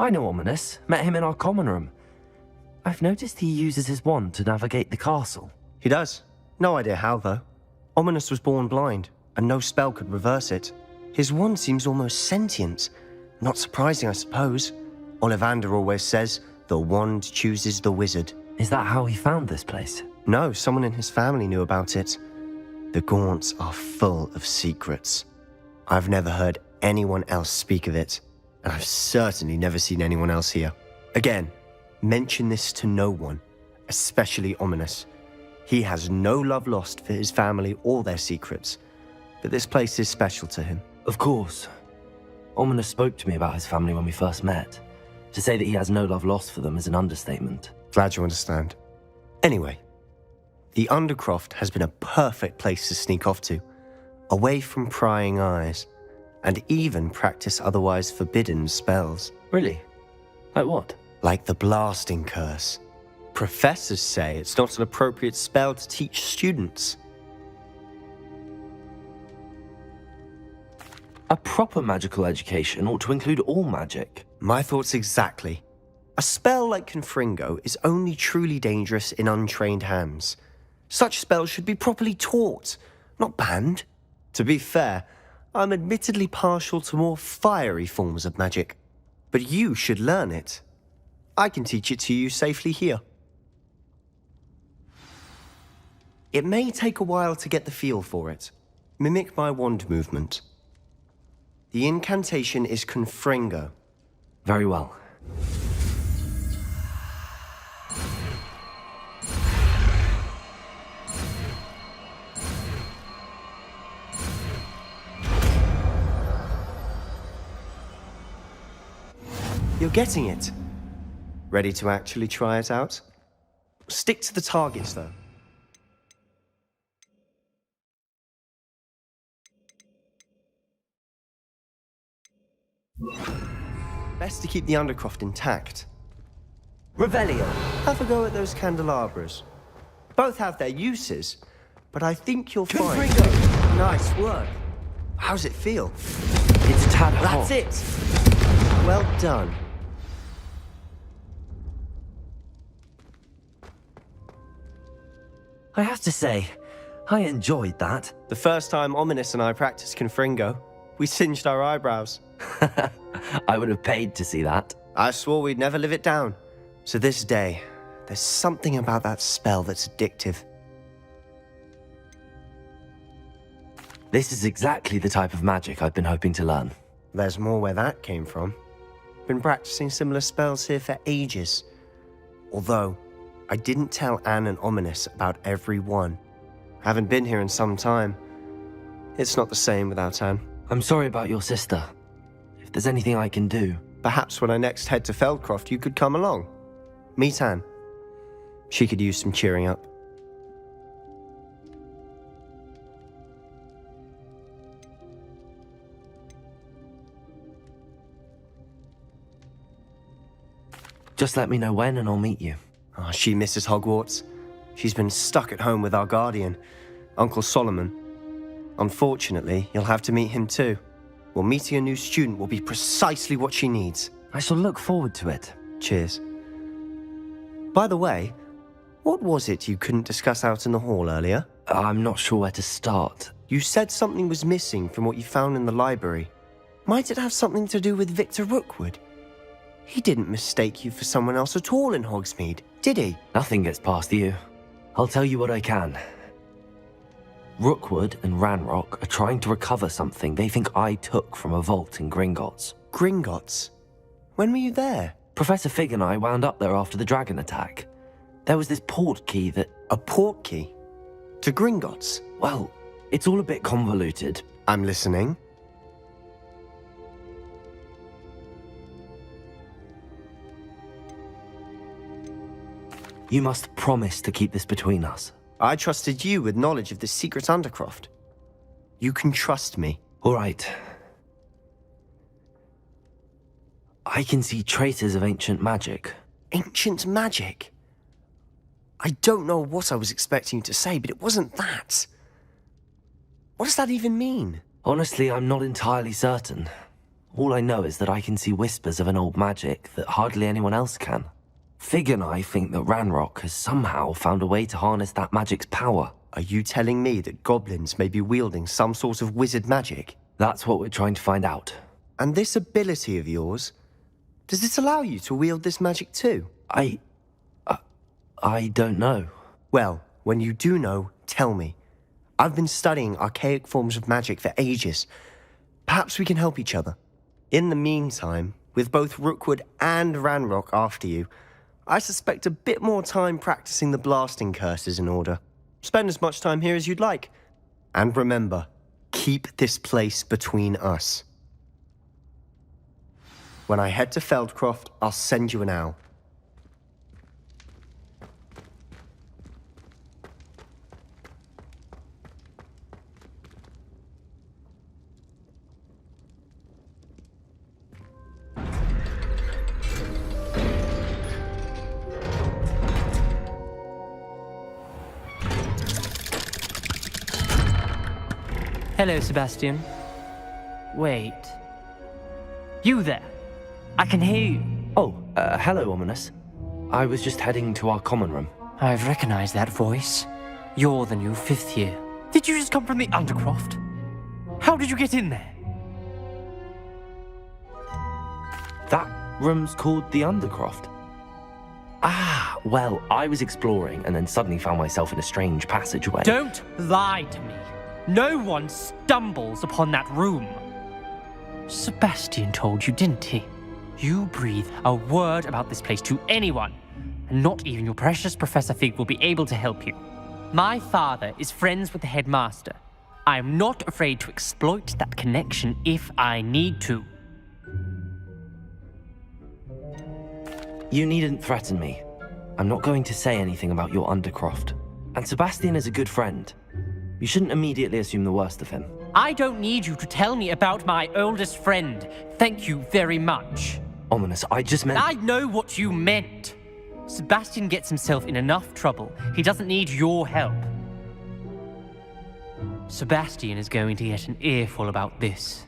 I know Ominous. Met him in our common room. I've noticed he uses his wand to navigate the castle. He does. No idea how, though. Ominous was born blind, and no spell could reverse it. His wand seems almost sentient. Not surprising, I suppose. Ollivander always says, the wand chooses the wizard. Is that how he found this place? No, someone in his family knew about it. The Gaunts are full of secrets. I've never heard anyone else speak of it, and I've certainly never seen anyone else here. Again, mention this to no one, especially Ominous. He has no love lost for his family or their secrets, but this place is special to him. Of course. Ominous spoke to me about his family when we first met. To say that he has no love lost for them is an understatement. Glad you understand. Anyway, the Undercroft has been a perfect place to sneak off to, away from prying eyes, and even practice otherwise forbidden spells. Really? Like what? Like the blasting curse. Professors say it's not an appropriate spell to teach students. A proper magical education ought to include all magic. My thoughts exactly. A spell like Confringo is only truly dangerous in untrained hands. Such spells should be properly taught, not banned. To be fair, I'm admittedly partial to more fiery forms of magic, but you should learn it. I can teach it to you safely here. It may take a while to get the feel for it. Mimic my wand movement. The incantation is Confringo. Very well. You're getting it. Ready to actually try it out? Stick to the targets, though. Best to keep the Undercroft intact. Revelio! Have a go at those candelabras. Both have their uses, but I think you'll find... Confringo! Nice work. How's it feel? It's a tad hot. That's it! Well done. I have to say, I enjoyed that. The first time Ominous and I practiced Confringo, we singed our eyebrows. I would have paid to see that. I swore we'd never live it down. To this day, there's something about that spell that's addictive. This is exactly the type of magic I've been hoping to learn. There's more where that came from. Been practicing similar spells here for ages. Although, I didn't tell Anne and Ominous about every one. Haven't been here in some time. It's not the same without Anne. I'm sorry about your sister. If there's anything I can do... Perhaps when I next head to Feldcroft, you could come along. Meet Anne. She could use some cheering up. Just let me know when and I'll meet you. Oh, she misses Hogwarts. She's been stuck at home with our guardian, Uncle Solomon. Unfortunately, you'll have to meet him too. Well, meeting a new student will be precisely what she needs. I shall look forward to it. Cheers. By the way, what was it you couldn't discuss out in the hall earlier? I'm not sure where to start. You said something was missing from what you found in the library. Might it have something to do with Victor Rookwood? He didn't mistake you for someone else at all in Hogsmeade, did he? Nothing gets past you. I'll tell you what I can. Rookwood and Ranrock are trying to recover something they think I took from a vault in Gringotts. Gringotts? When were you there? Professor Fig and I wound up there after the dragon attack. There was this port key that... A port key? To Gringotts? Well, it's all a bit convoluted. I'm listening. You must promise to keep this between us. I trusted you with knowledge of the secret Undercroft. You can trust me. All right. I can see traces of ancient magic. Ancient magic? I don't know what I was expecting you to say, but it wasn't that. What does that even mean? Honestly, I'm not entirely certain. All I know is that I can see whispers of an old magic that hardly anyone else can. Fig and I think that Ranrock has somehow found a way to harness that magic's power. Are you telling me that goblins may be wielding some sort of wizard magic? That's what we're trying to find out. And this ability of yours, does it allow you to wield this magic too? I don't know. Well, when you do know, tell me. I've been studying archaic forms of magic for ages. Perhaps we can help each other. In the meantime, with both Rookwood and Ranrock after you, I suspect a bit more time practicing the blasting curse is in order. Spend as much time here as you'd like. And remember, keep this place between us. When I head to Feldcroft, I'll send you an owl. Hello, Sebastian. Wait. You there? I can hear you. Oh, hello, Ominous. I was just heading to our common room. I've recognized that voice. You're the new 5th year. Did you just come from the Undercroft? How did you get in there? That room's called the Undercroft. Ah, well, I was exploring and then suddenly found myself in a strange passageway. Don't lie to me. No one stumbles upon that room. Sebastian told you, didn't he? You breathe a word about this place to anyone, and not even your precious Professor Fig will be able to help you. My father is friends with the headmaster. I am not afraid to exploit that connection if I need to. You needn't threaten me. I'm not going to say anything about your Undercroft. And Sebastian is a good friend. You shouldn't immediately assume the worst of him. I don't need you to tell me about my oldest friend. Thank you very much. Ominous, I just meant... I know what you meant. Sebastian gets himself in enough trouble. He doesn't need your help. Sebastian is going to get an earful about this.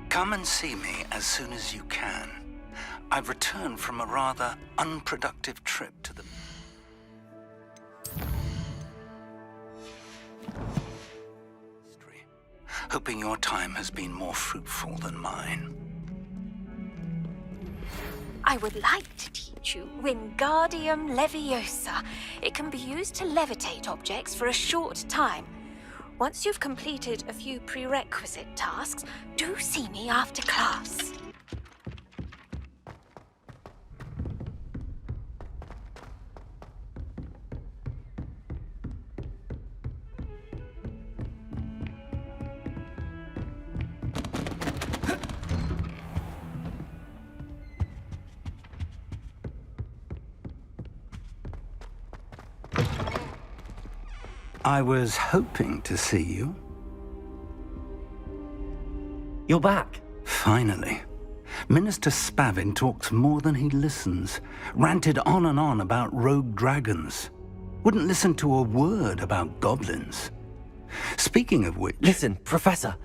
Come and see me as soon as you can. I've returned from a rather unproductive trip to the... hoping your time has been more fruitful than mine. I would like to teach you Wingardium Leviosa. It can be used to levitate objects for a short time. Once you've completed a few prerequisite tasks, do see me after class. I was hoping to see you. You're back. Finally. Minister Spavin talks more than he listens. Ranted on and on about rogue dragons. Wouldn't listen to a word about goblins. Speaking of which... Listen, Professor.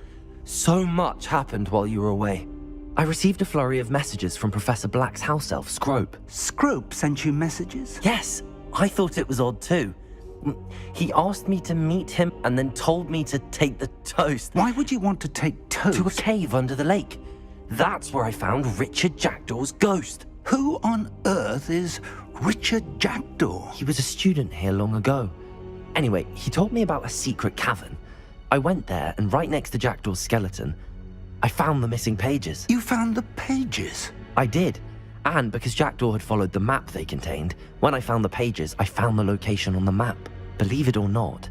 So much happened while you were away. I received a flurry of messages from Professor Black's house elf, Scrope. Scrope sent you messages? Yes, I thought it was odd too. He asked me to meet him and then told me to take the toast. Why would you want to take toast? To a cave under the lake. That's where I found Richard Jackdaw's ghost. Who on earth is Richard Jackdaw? He was a student here long ago. Anyway, he told me about a secret cavern. I went there, and right next to Jackdaw's skeleton, I found the missing pages. You found the pages? I did. And because Jackdaw had followed the map they contained, when I found the pages, I found the location on the map. Believe it or not,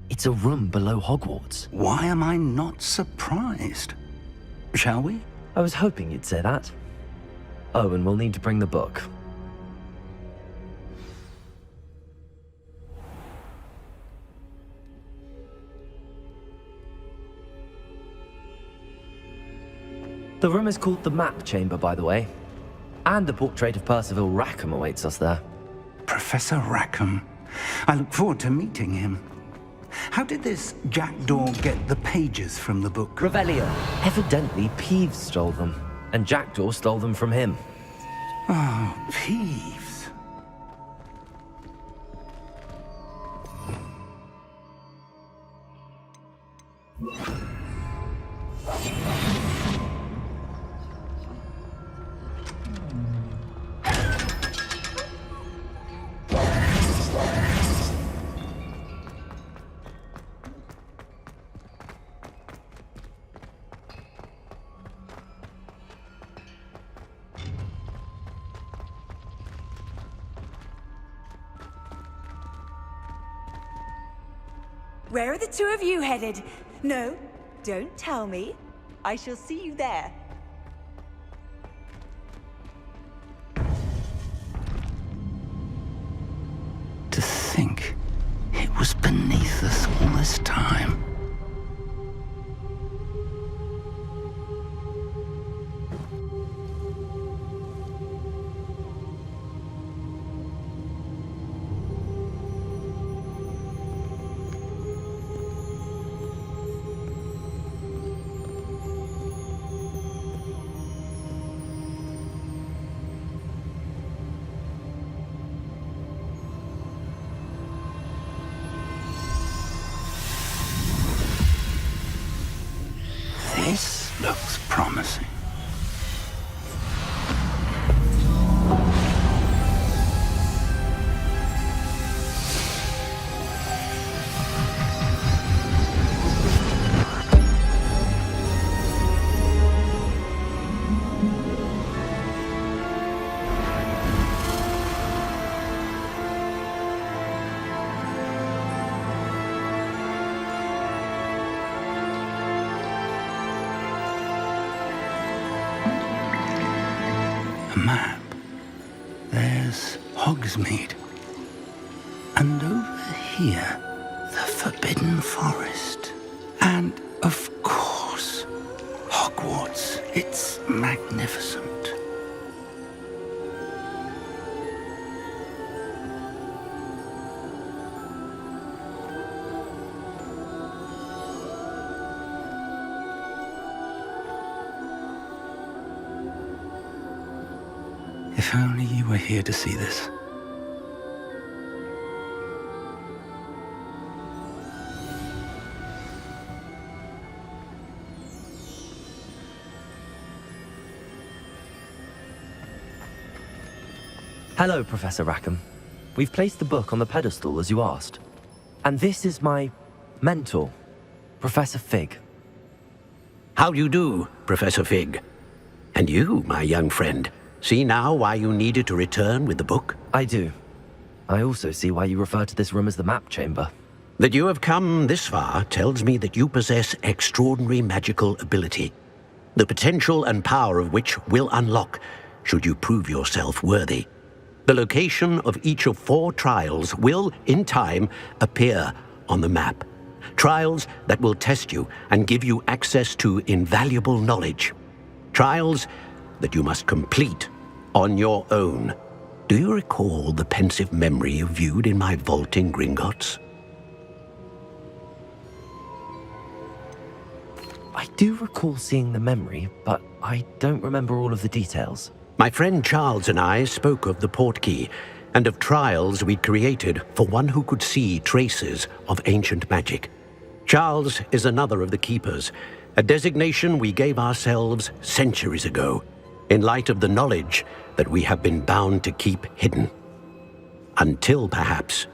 it's a room below Hogwarts. Why am I not surprised? Shall we? I was hoping you'd say that. Oh, and we'll need to bring the book. The room is called the Map Chamber, by the way. And a portrait of Percival Rackham awaits us there. Professor Rackham. I look forward to meeting him. How did this jackdaw get the pages from the book? Revelio. Evidently, Peeves stole them, and Jackdaw stole them from him. Oh, Peeves. Where are the two of you headed? No, don't tell me. I shall see you there. To think it was beneath us all this time. This looks promising. A map. There's Hogsmeade. And over here, the Forbidden Forest. And, of course, Hogwarts. It's magnificent. If only you were here to see this. Hello, Professor Rackham. We've placed the book on the pedestal as you asked. And this is my mentor, Professor Fig. How do you do, Professor Fig? And you, my young friend, see now why you needed to return with the book? I do. I also see why you refer to this room as the Map Chamber. That you have come this far tells me that you possess extraordinary magical ability, the potential and power of which will unlock should you prove yourself worthy. The location of each of 4 trials will, in time, appear on the map. Trials that will test you and give you access to invaluable knowledge. Trials that you must complete on your own. Do you recall the pensive memory you viewed in my vault in Gringotts? I do recall seeing the memory, but I don't remember all of the details. My friend Charles and I spoke of the portkey and of trials we'd created for one who could see traces of ancient magic. Charles is another of the keepers, a designation we gave ourselves centuries ago, in light of the knowledge that we have been bound to keep hidden. Until perhaps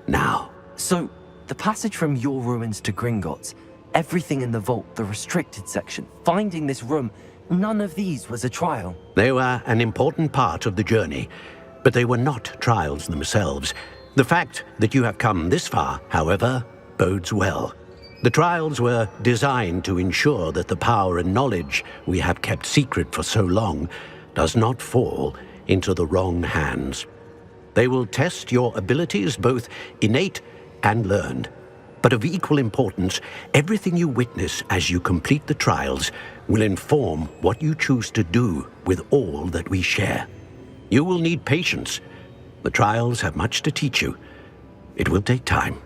now. So, the passage from your ruins to Gringotts, everything in the vault, the restricted section, finding this room, none of these was a trial. They were an important part of the journey, but they were not trials themselves. The fact that you have come this far, however, bodes well. The trials were designed to ensure that the power and knowledge we have kept secret for so long does not fall into the wrong hands. They will test your abilities, both innate and learned. But of equal importance, everything you witness as you complete the trials will inform what you choose to do with all that we share. You will need patience. The trials have much to teach you. It will take time.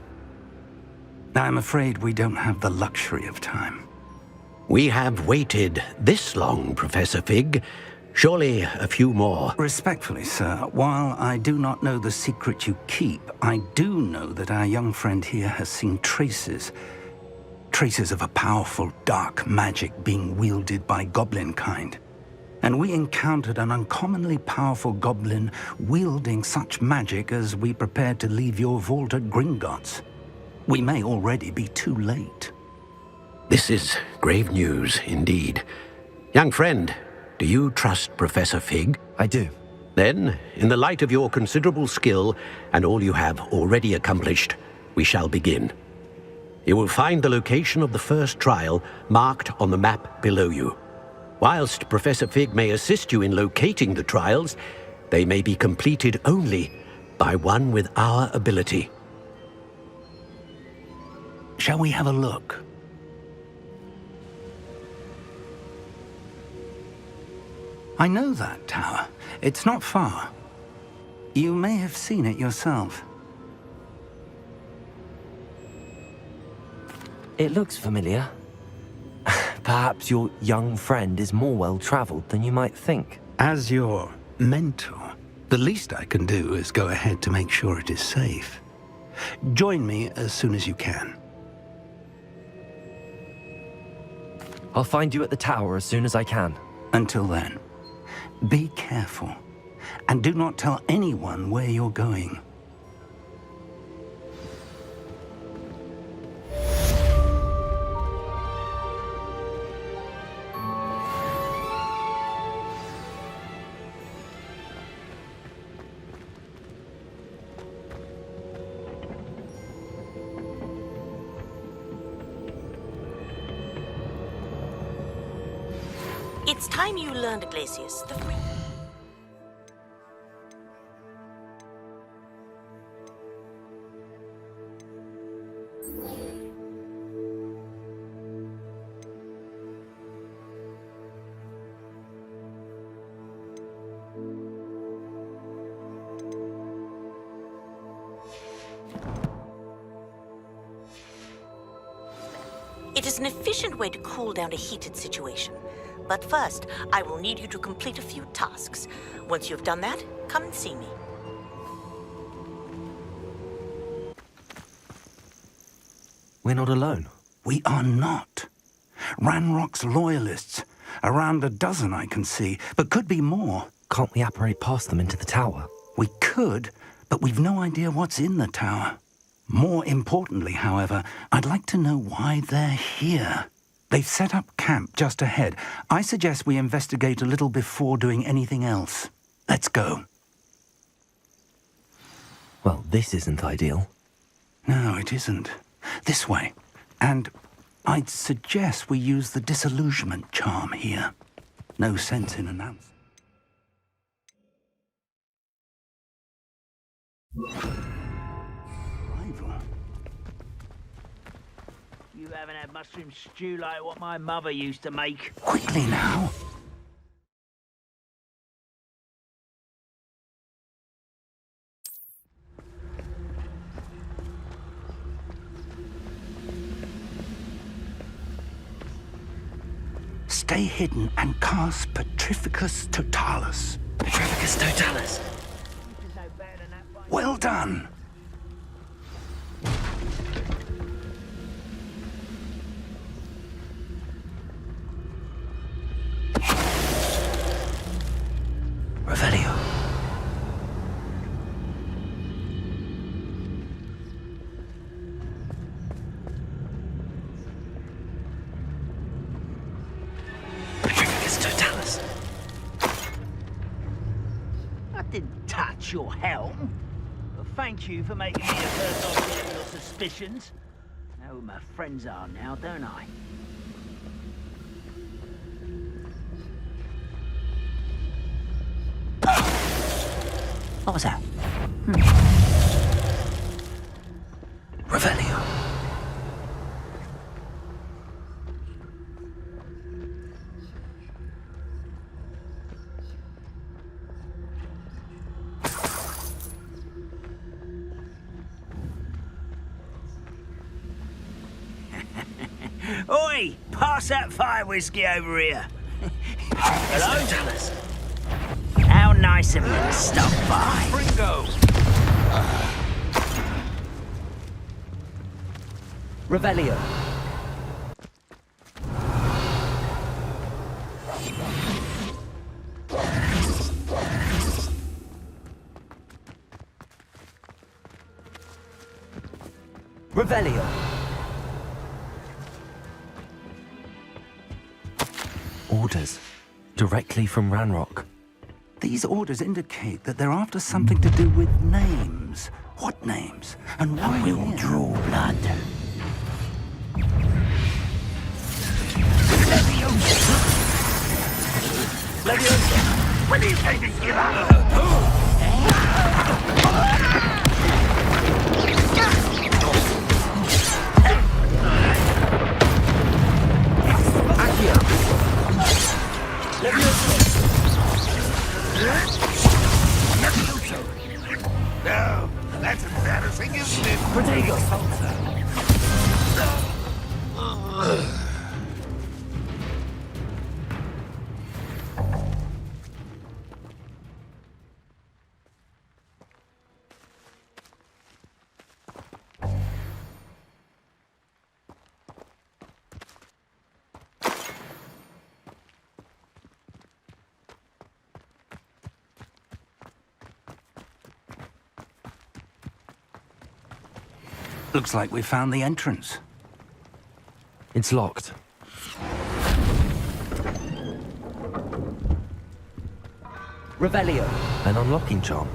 I'm afraid we don't have the luxury of time. We have waited this long, Professor Fig. Surely a few more. Respectfully, sir, while I do not know the secret you keep, I do know that our young friend here has seen traces of a powerful dark magic being wielded by goblin kind. And we encountered an uncommonly powerful goblin wielding such magic as we prepared to leave your vault at Gringotts. We may already be too late. This is grave news indeed. Young friend, do you trust Professor Fig? I do. Then, in the light of your considerable skill and all you have already accomplished, we shall begin. You will find the location of the first trial marked on the map below you. Whilst Professor Fig may assist you in locating the trials, they may be completed only by one with our ability. Shall we have a look? I know that tower. It's not far. You may have seen it yourself. It looks familiar. Perhaps your young friend is more well-traveled than you might think. As your mentor, the least I can do is go ahead to make sure it is safe. Join me as soon as you can. I'll find you at the tower as soon as I can. Until then, be careful, and do not tell anyone where you're going. It's time you learned, Glacius. It is an efficient way to cool down a heated situation. But first, I will need you to complete a few tasks. Once you've done that, come and see me. We're not alone. We are not. Ranrock's loyalists. Around a dozen I can see, but could be more. Can't we apparate past them into the tower? We could, but we've no idea what's in the tower. More importantly, however, I'd like to know why they're here. They've set up camp just ahead. I suggest we investigate a little before doing anything else. Let's go. Well, this isn't ideal. No, it isn't. This way. And I'd suggest we use the disillusionment charm here. No sense in announcing. You haven't had mushroom stew like what my mother used to make. Quickly now. Stay hidden and cast Petrificus Totalis. Petrificus Totalis. Well done. Revelio. Petrificus Totalis. I didn't touch your helm. Well, thank you for making me the first object of your suspicions. I know who my friends are now, don't I? What was that? Revelio. Oi! Pass that fire whiskey over here. Hello? Tell us. How nice of you to stop by. Ringo! Revelio. Revelio. Orders. Directly from Ranrock. These orders indicate that they're after something to do with names. What names? And why We'll here? draw blood. Leviosa! When do you think to give up? No, that's embarrassing, isn't it? Protego. Looks like we found the entrance. It's locked. Revelio. An unlocking charm.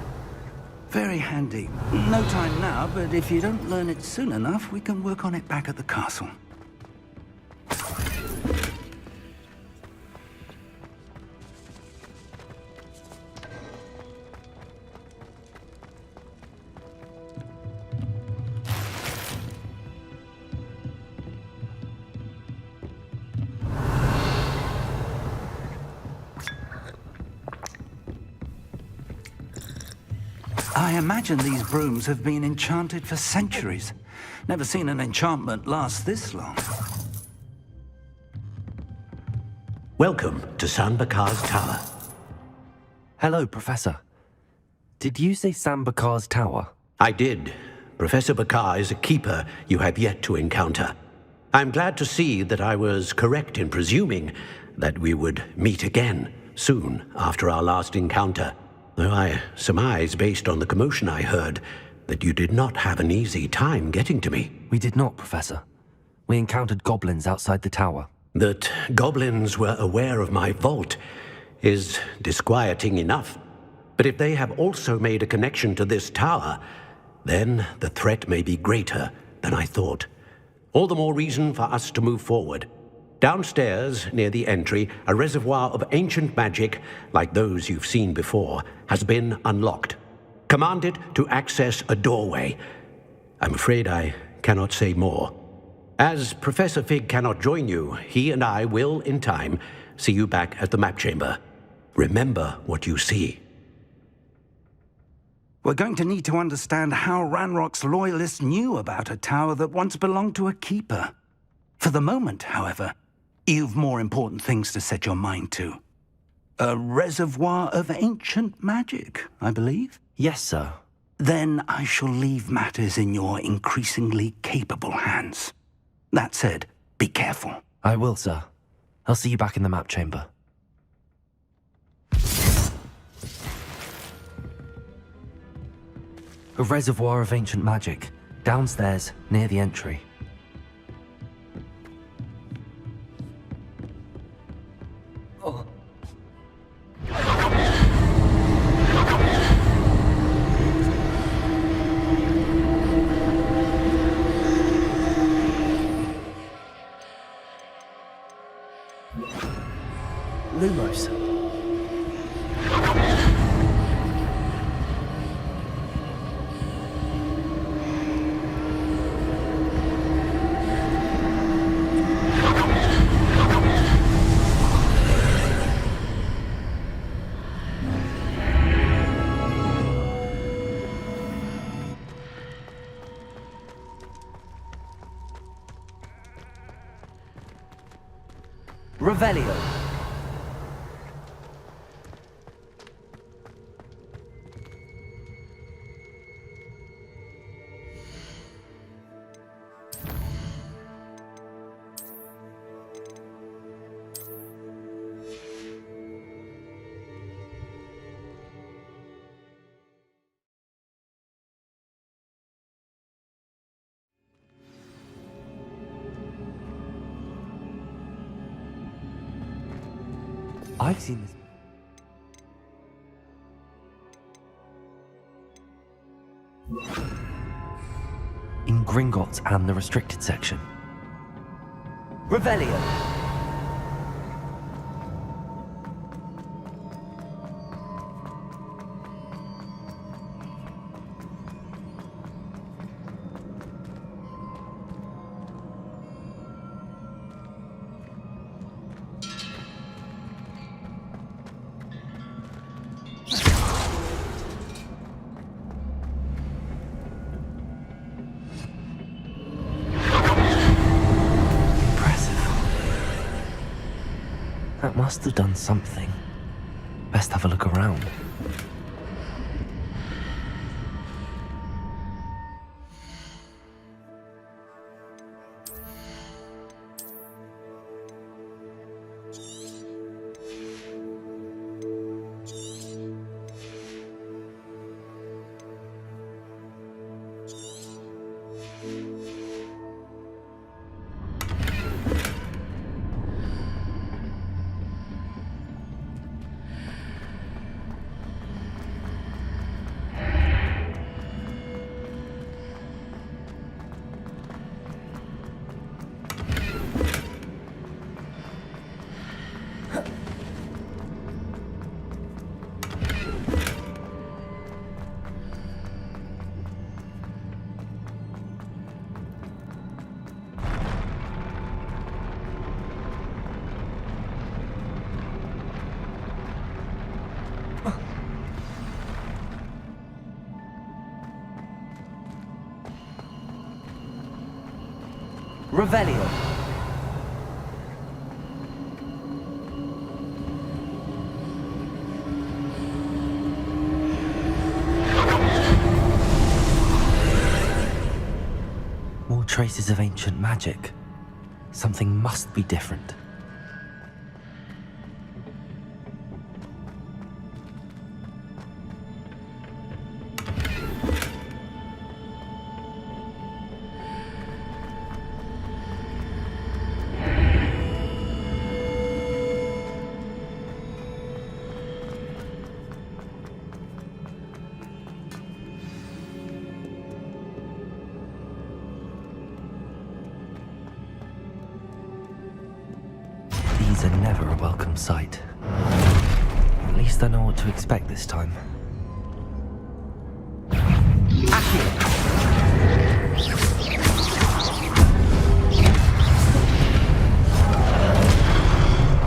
Very handy. No time now, but if you don't learn it soon enough, we can work on it back at the castle. I imagine these brooms have been enchanted for centuries. Never seen an enchantment last this long. Welcome to Sanbakar's Tower. Hello, Professor. Did you say Sambakar's Tower? I did. Professor Bakar is a keeper you have yet to encounter. I'm glad to see that I was correct in presuming that we would meet again soon after our last encounter. Though I surmise, based on the commotion I heard, that you did not have an easy time getting to me. We did not, Professor. We encountered goblins outside the tower. That goblins were aware of my vault is disquieting enough. But if they have also made a connection to this tower, then the threat may be greater than I thought. All the more reason for us to move forward. Downstairs, near the entry, a reservoir of ancient magic, like those you've seen before, has been unlocked. Commanded to access a doorway. I'm afraid I cannot say more. As Professor Fig cannot join you, he and I will, in time, see you back at the map chamber. Remember what you see. We're going to need to understand how Ranrock's loyalists knew about a tower that once belonged to a keeper. For the moment, however, you've more important things to set your mind to. A reservoir of ancient magic, I believe? Yes, sir. Then I shall leave matters in your increasingly capable hands. That said, be careful. I will, sir. I'll see you back in the map chamber. A reservoir of ancient magic, downstairs, near the entry. Oh. Lumos. Revelio. I've seen this. In Gringotts and the restricted section. Revelio. That must have done something. Best have a look around. Revelio. More traces of ancient magic. Something must be different. These are never a welcome sight. At least I know what to expect this time.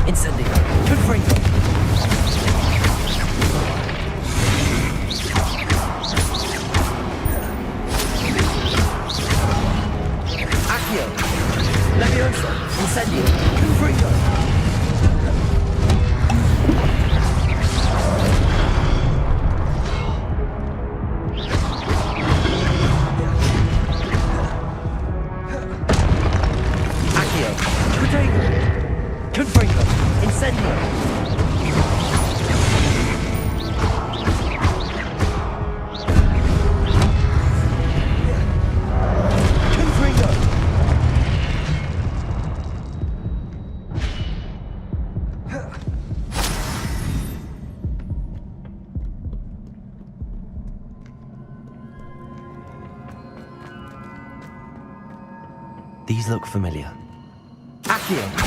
Incendio. Confringo. Accio. Leviosa. Incendio. Confringo. These look familiar. Accio!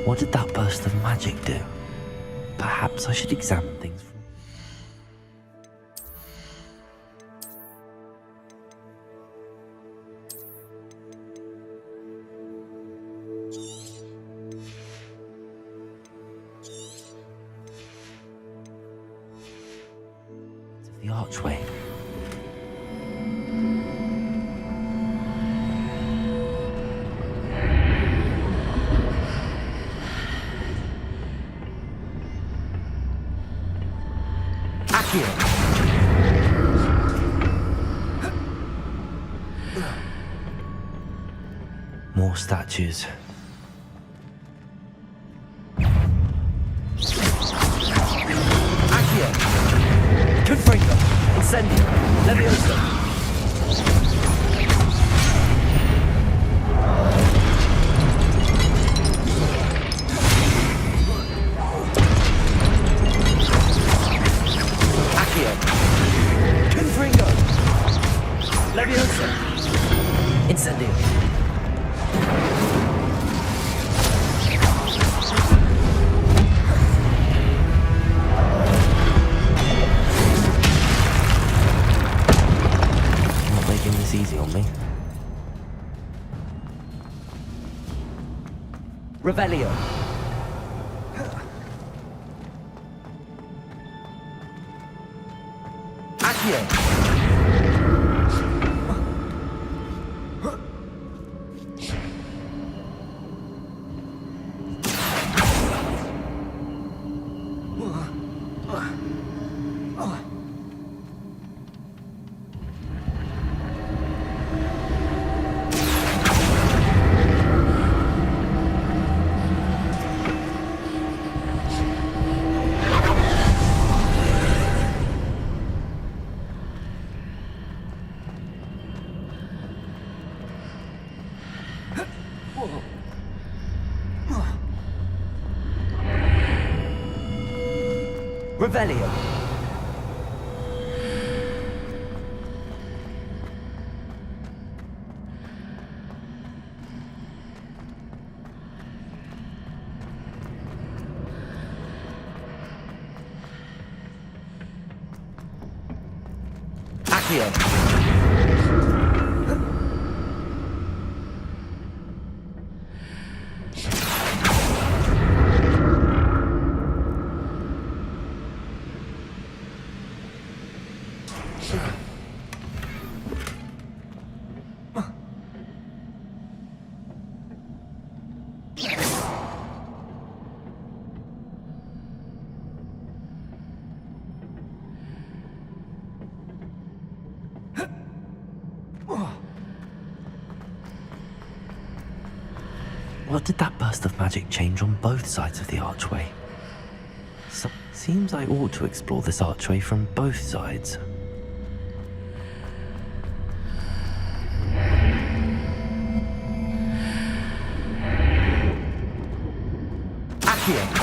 What did that burst of magic do? Perhaps I should examine things from... the archway. More statues. Accio! Confringo! Incendio! Leviosa! Accio! Confringo! Leviosa! Incendio! Easy on me. Revelio. Accio. Revelio. Accio. What did that burst of magic change on both sides of the archway? Seems I ought to explore this archway from both sides. Accio!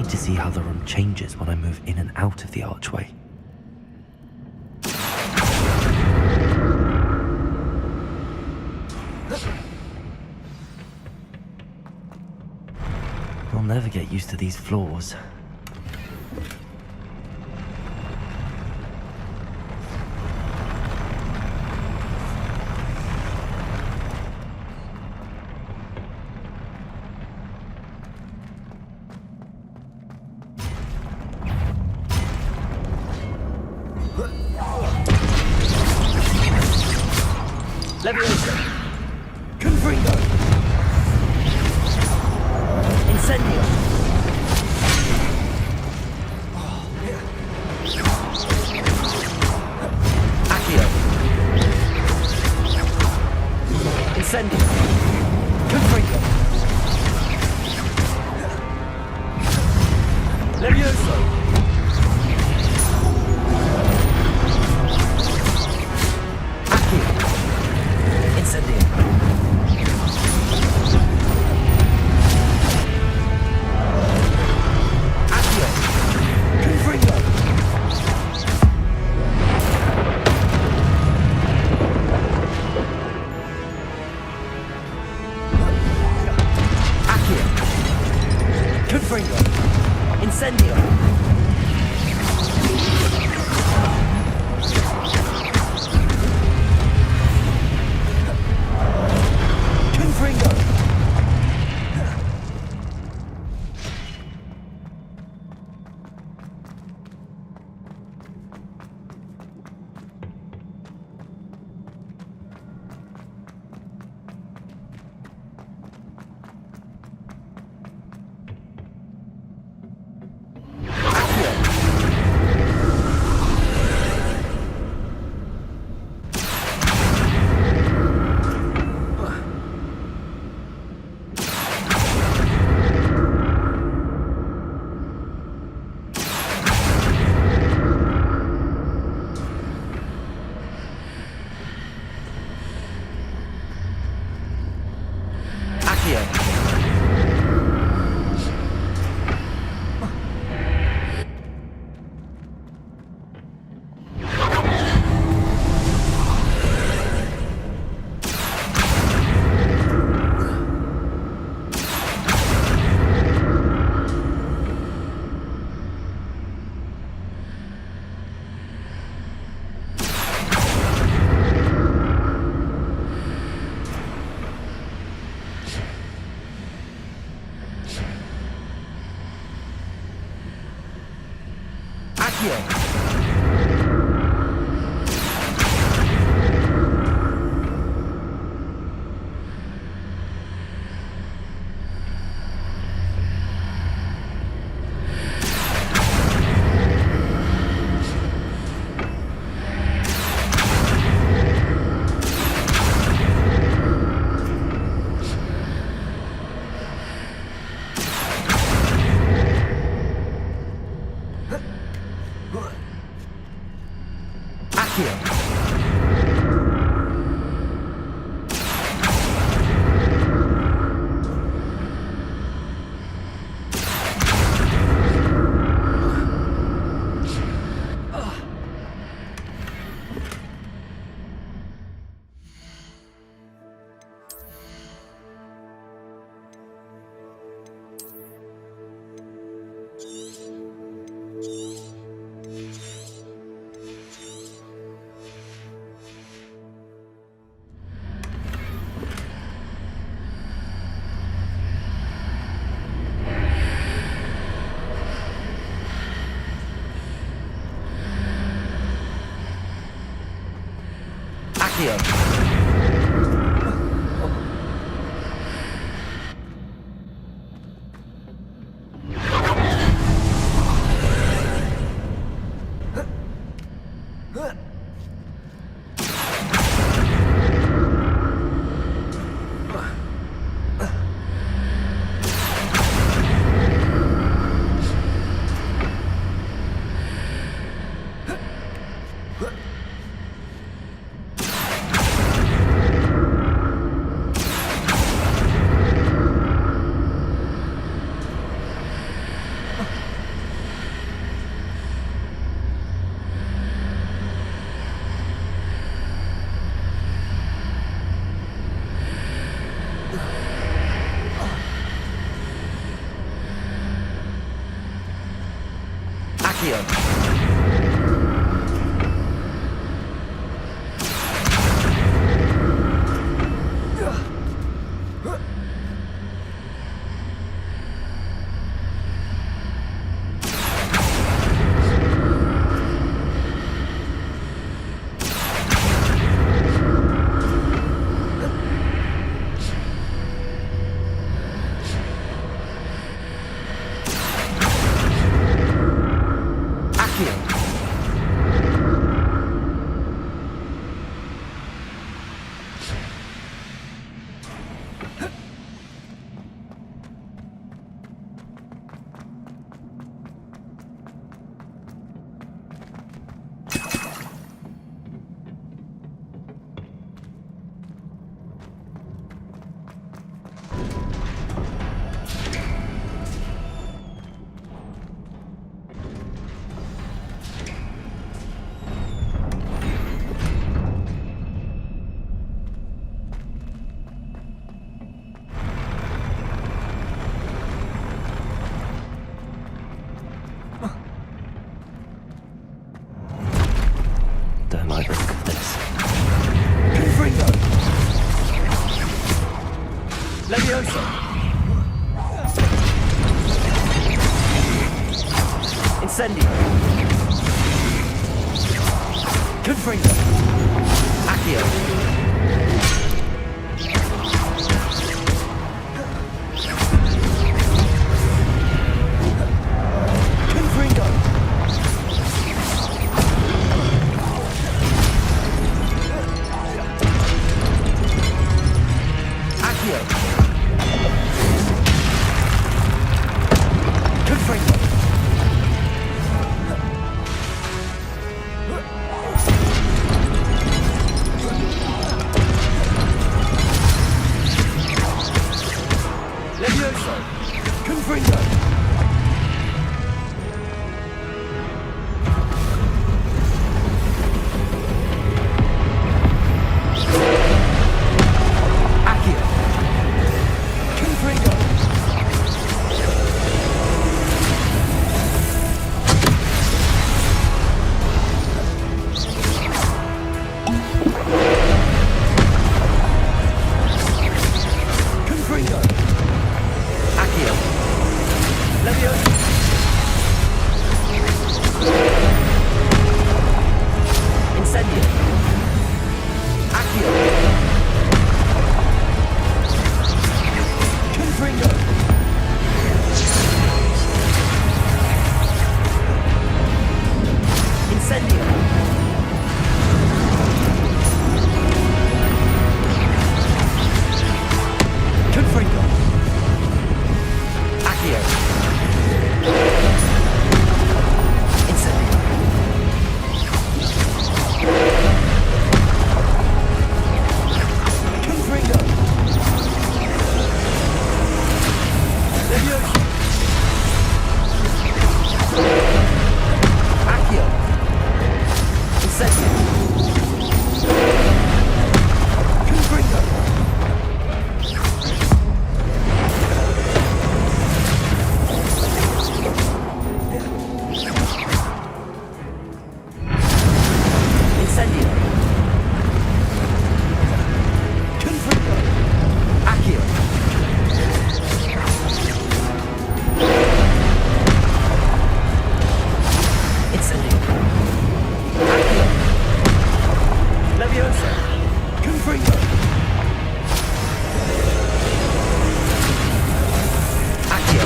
To see how the room changes when I move in and out of the archway. I'll never get used to these floors. Leviosa! Confringo! Incendio! Accio! Incendio! Confringo! Levioso! Accio! Incendio! Accio! Confringo! Accio! Confringo! Incendio! Confringo! Accio! Accio! Accio! Accio! Accio! Incendio. Confringo. Accio. Confringo. Accio. Confringo. Levioso. Confringo. Accio. Confringo. Confringo. Accio. Levioso. Incendio. Accio. Confringo. Incendio. Confringo. Accio. Incendio. Confringo. Levioso. Accio. Incendio. Confringo. Incendio. Confringo. Accio. Incendio. Accio. Levioso. Confringo. Accio.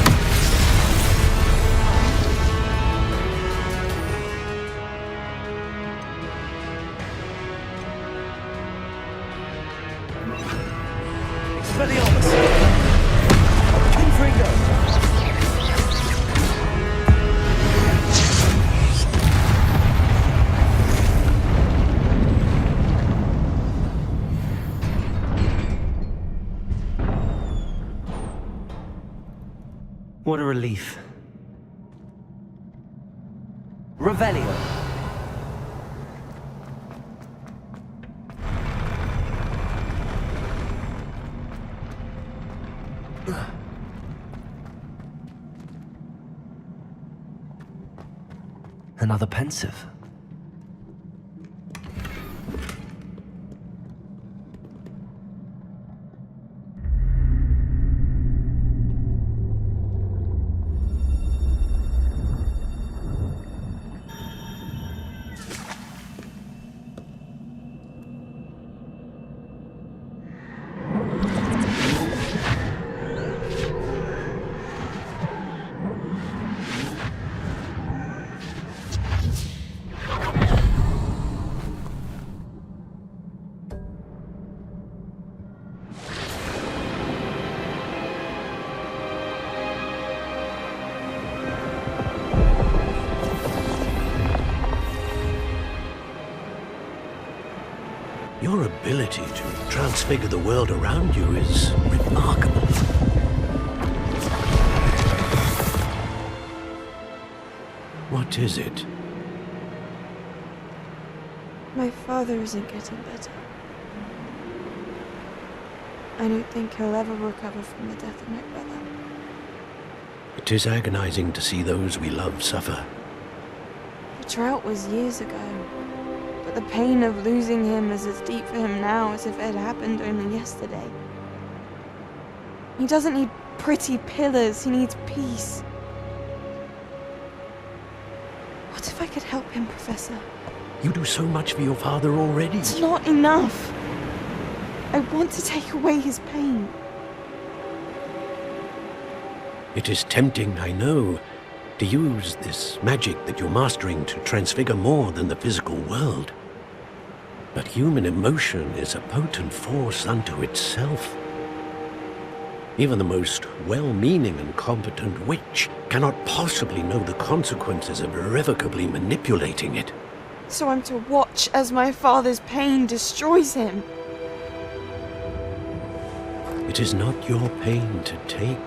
Expelliarmus. Confringo. What a relief. Revelio. Another pensive. Your ability to transfigure the world around you is remarkable. What is it? My father isn't getting better. I don't think he'll ever recover from the death of my brother. It is agonizing to see those we love suffer. The drought was years ago, but the pain of losing him is as deep for him now as if it had happened only yesterday. He doesn't need pretty pillars, he needs peace. What if I could help him, Professor? You do so much for your father already. It's not enough. I want to take away his pain. It is tempting, I know, to use this magic that you're mastering to transfigure more than the physical world. But human emotion is a potent force unto itself. Even the most well-meaning and competent witch cannot possibly know the consequences of irrevocably manipulating it. So I'm to watch as my father's pain destroys him. It is not your pain to take.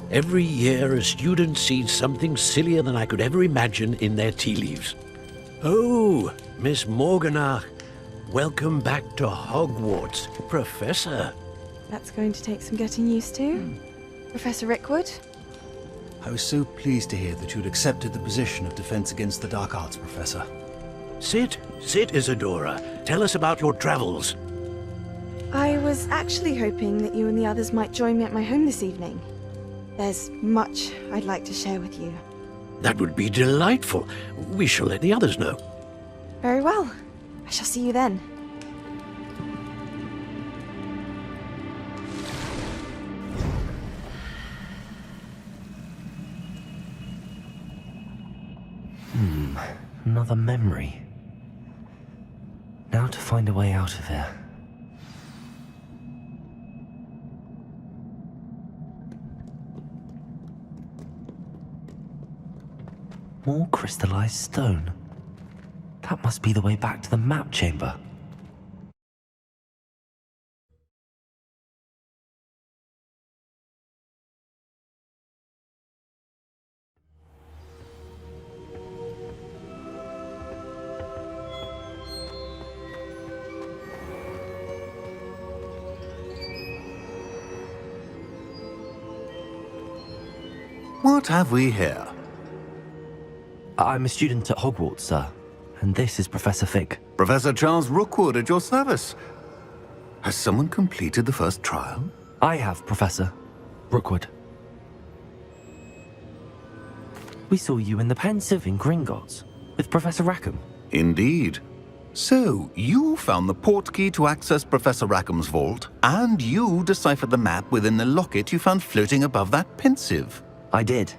Every year, a student sees something sillier than I could ever imagine in their tea leaves. Oh, Miss Morganach, welcome back to Hogwarts, Professor. That's going to take some getting used to. Professor Rickwood? I was so pleased to hear that you'd accepted the position of Defense Against the Dark Arts, Professor. Sit, Isadora. Tell us about your travels. I was actually hoping that you and the others might join me at my home this evening. There's much I'd like to share with you. That would be delightful. We shall let the others know. Very well. I shall see you then. Another memory. Now to find a way out of here. More crystallized stone. That must be the way back to the map chamber. What have we here? I'm a student at Hogwarts, sir, and this is Professor Fig. Professor Charles Rookwood at your service. Has someone completed the first trial? I have, Professor Rookwood. We saw you in the Pensive in Gringotts with Professor Rackham. Indeed. So, you found the portkey to access Professor Rackham's vault, and you deciphered the map within the locket you found floating above that Pensive. I did.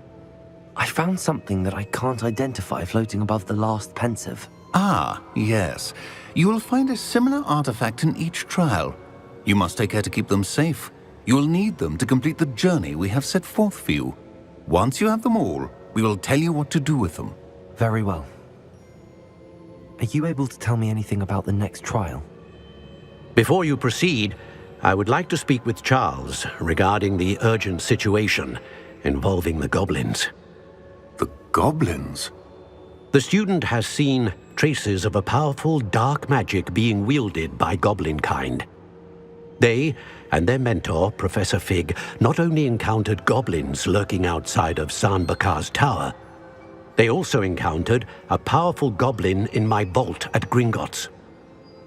I found something that I can't identify floating above the last Pensive. Ah, yes. You will find a similar artifact in each trial. You must take care to keep them safe. You will need them to complete the journey we have set forth for you. Once you have them all, we will tell you what to do with them. Very well. Are you able to tell me anything about the next trial? Before you proceed, I would like to speak with Charles regarding the urgent situation involving the goblins. The goblins? The student has seen traces of a powerful dark magic being wielded by goblin kind. They and their mentor, Professor Fig, not only encountered goblins lurking outside of Sanbakar's tower, they also encountered a powerful goblin in my vault at Gringotts.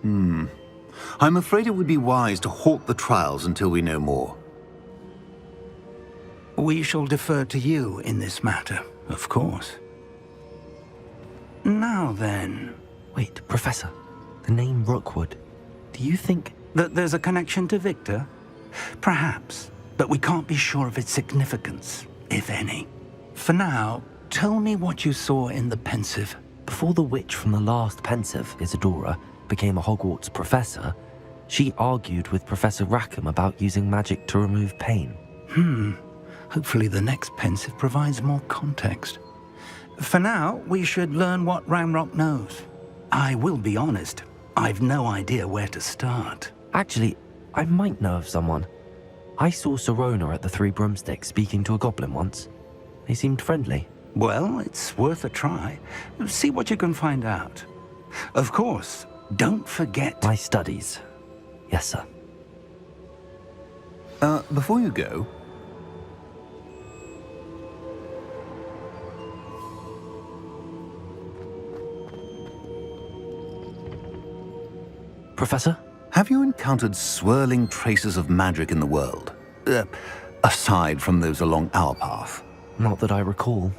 I'm afraid it would be wise to halt the trials until we know more. We shall defer to you in this matter, of course. Now then... Wait, Professor. The name Rookwood. Do you think... that there's a connection to Victor? Perhaps, but we can't be sure of its significance, if any. For now, tell me what you saw in the Pensive. Before the witch from the last Pensive, Isadora, became a Hogwarts professor, she argued with Professor Rackham about using magic to remove pain. Hopefully the next Pensive provides more context. For now, we should learn what Ranrock knows. I will be honest, I've no idea where to start. Actually, I might know of someone. I saw Sirona at the Three Broomsticks speaking to a goblin once. They seemed friendly. Well, it's worth a try. See what you can find out. Of course, don't forget... My studies. Yes, sir. Before you go... Professor? Have you encountered swirling traces of magic in the world? Aside from those along our path? Not that I recall.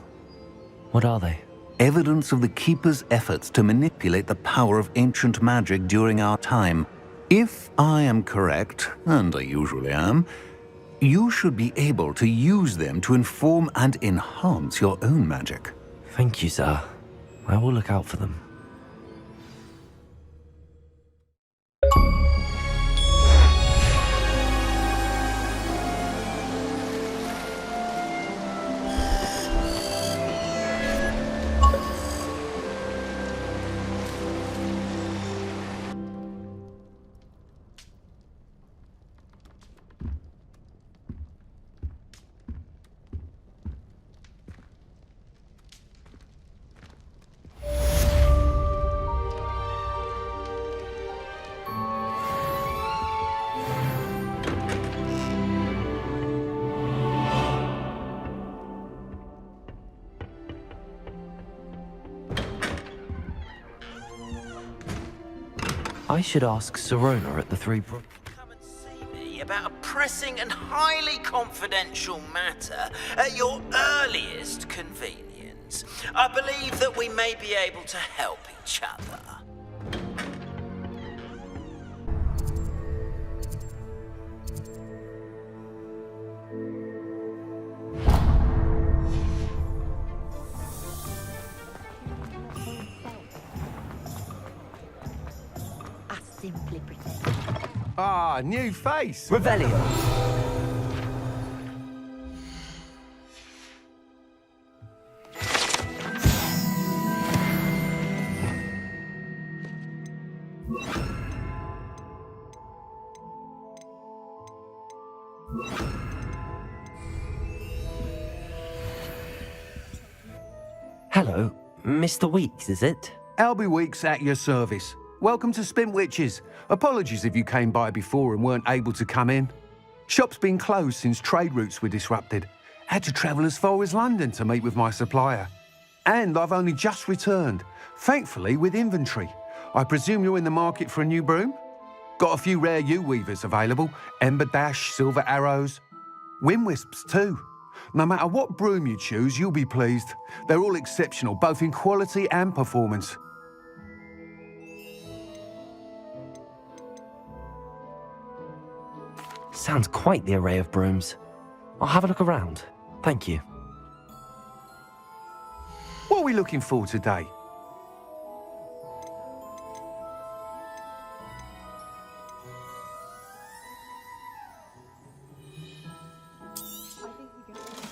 What are they? Evidence of the Keeper's efforts to manipulate the power of ancient magic during our time. If I am correct, and I usually am, you should be able to use them to inform and enhance your own magic. Thank you, sir. I will look out for them. I should ask Sirona at the Three Brook. Come and see me about a pressing and highly confidential matter at your earliest convenience. I believe that we may be able to help each other. Ah, new face. Revelio. Hello, Mr. Weeks, is it? Albie Weeks at your service. Welcome to Spintwitches. Apologies if you came by before and weren't able to come in. Shop's been closed since trade routes were disrupted. Had to travel as far as London to meet with my supplier. And I've only just returned, thankfully with inventory. I presume you're in the market for a new broom? Got a few rare yew-weavers available. Ember Dash, Silver Arrows. Wind-wisps too. No matter what broom you choose, you'll be pleased. They're all exceptional, both in quality and performance. Sounds quite the array of brooms. I'll have a look around. Thank you. What are we looking for today?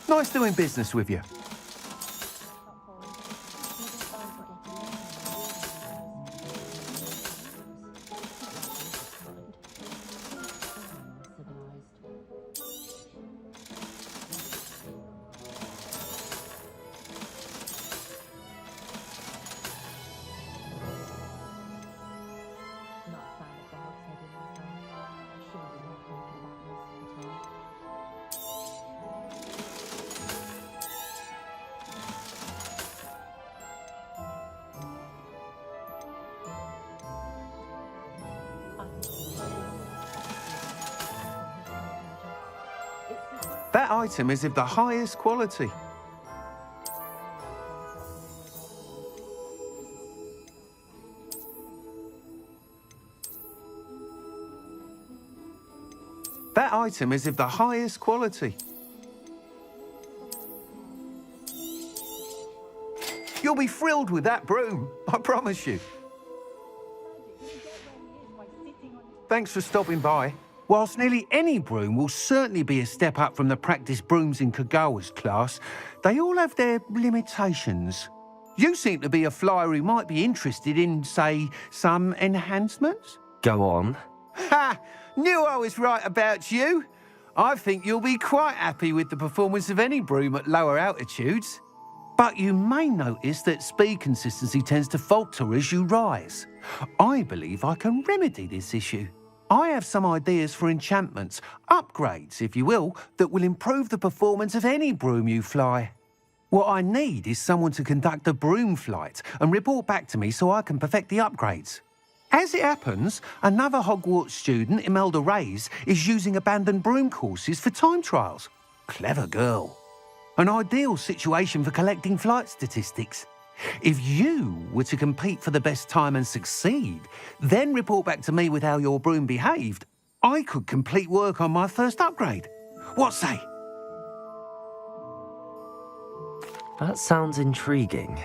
Nice doing business with you. That item is of the highest quality. That item is of the highest quality. You'll be thrilled with that broom, I promise you. Thanks for stopping by. Whilst nearly any broom will certainly be a step up from the practice brooms in Kagawa's class, they all have their limitations. You seem to be a flyer who might be interested in, say, some enhancements? Go on. Ha! Knew I was right about you. I think you'll be quite happy with the performance of any broom at lower altitudes. But you may notice that speed consistency tends to falter as you rise. I believe I can remedy this issue. I have some ideas for enchantments, upgrades, if you will, that will improve the performance of any broom you fly. What I need is someone to conduct a broom flight and report back to me so I can perfect the upgrades. As it happens, another Hogwarts student, Imelda Reyes, is using abandoned broom courses for time trials. Clever girl. An ideal situation for collecting flight statistics. If you were to compete for the best time and succeed, then report back to me with how your broom behaved, I could complete work on my first upgrade. What say? That sounds intriguing.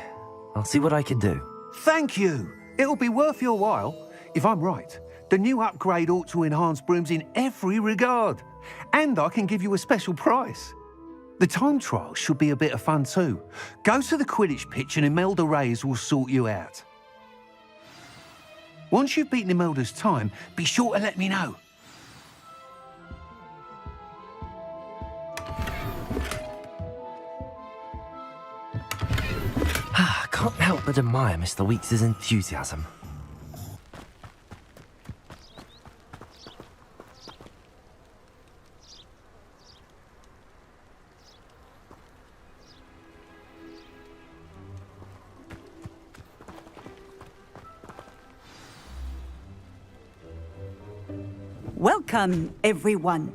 I'll see what I can do. Thank you. It'll be worth your while. If I'm right, the new upgrade ought to enhance brooms in every regard. And I can give you a special price. The time trial should be a bit of fun too. Go to the Quidditch pitch and Imelda Reyes will sort you out. Once you've beaten Imelda's time, be sure to let me know. I can't help but admire Mr. Weeks' enthusiasm. Welcome, everyone.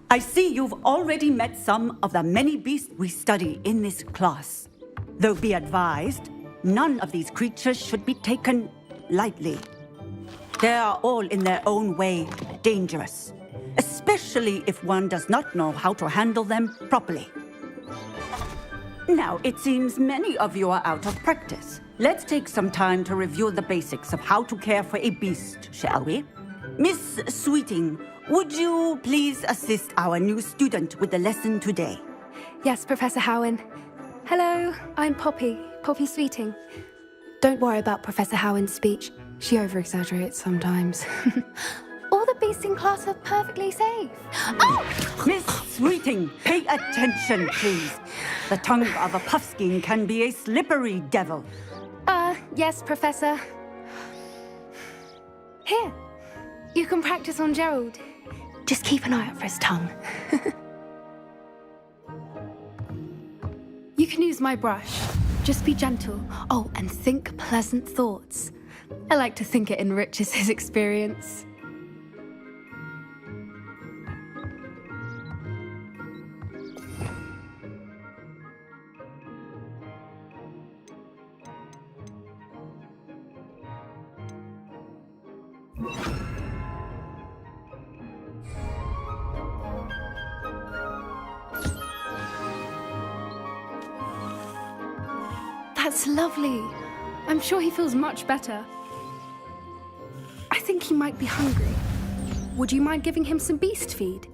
I see you've already met some of the many beasts we study in this class. Though be advised, none of these creatures should be taken lightly. They are all in their own way dangerous, especially if one does not know how to handle them properly. Now, it seems many of you are out of practice. Let's take some time to review the basics of how to care for a beast, shall we? Miss Sweeting, would you please assist our new student with the lesson today? Yes, Professor Howen. Hello, I'm Poppy Sweeting. Don't worry about Professor Howen's speech. She over-exaggerates sometimes. All the beasts in class are perfectly safe. Oh! Miss Sweeting, pay attention, please. The tongue of a puffskein can be a slippery devil. Yes, Professor. Here, you can practice on Gerald. Just keep an eye out for his tongue. You can use my brush. Just be gentle. Oh, and think pleasant thoughts. I like to think it enriches his experience. That's lovely. I'm sure he feels much better. I think he might be hungry. Would you mind giving him some beast feed?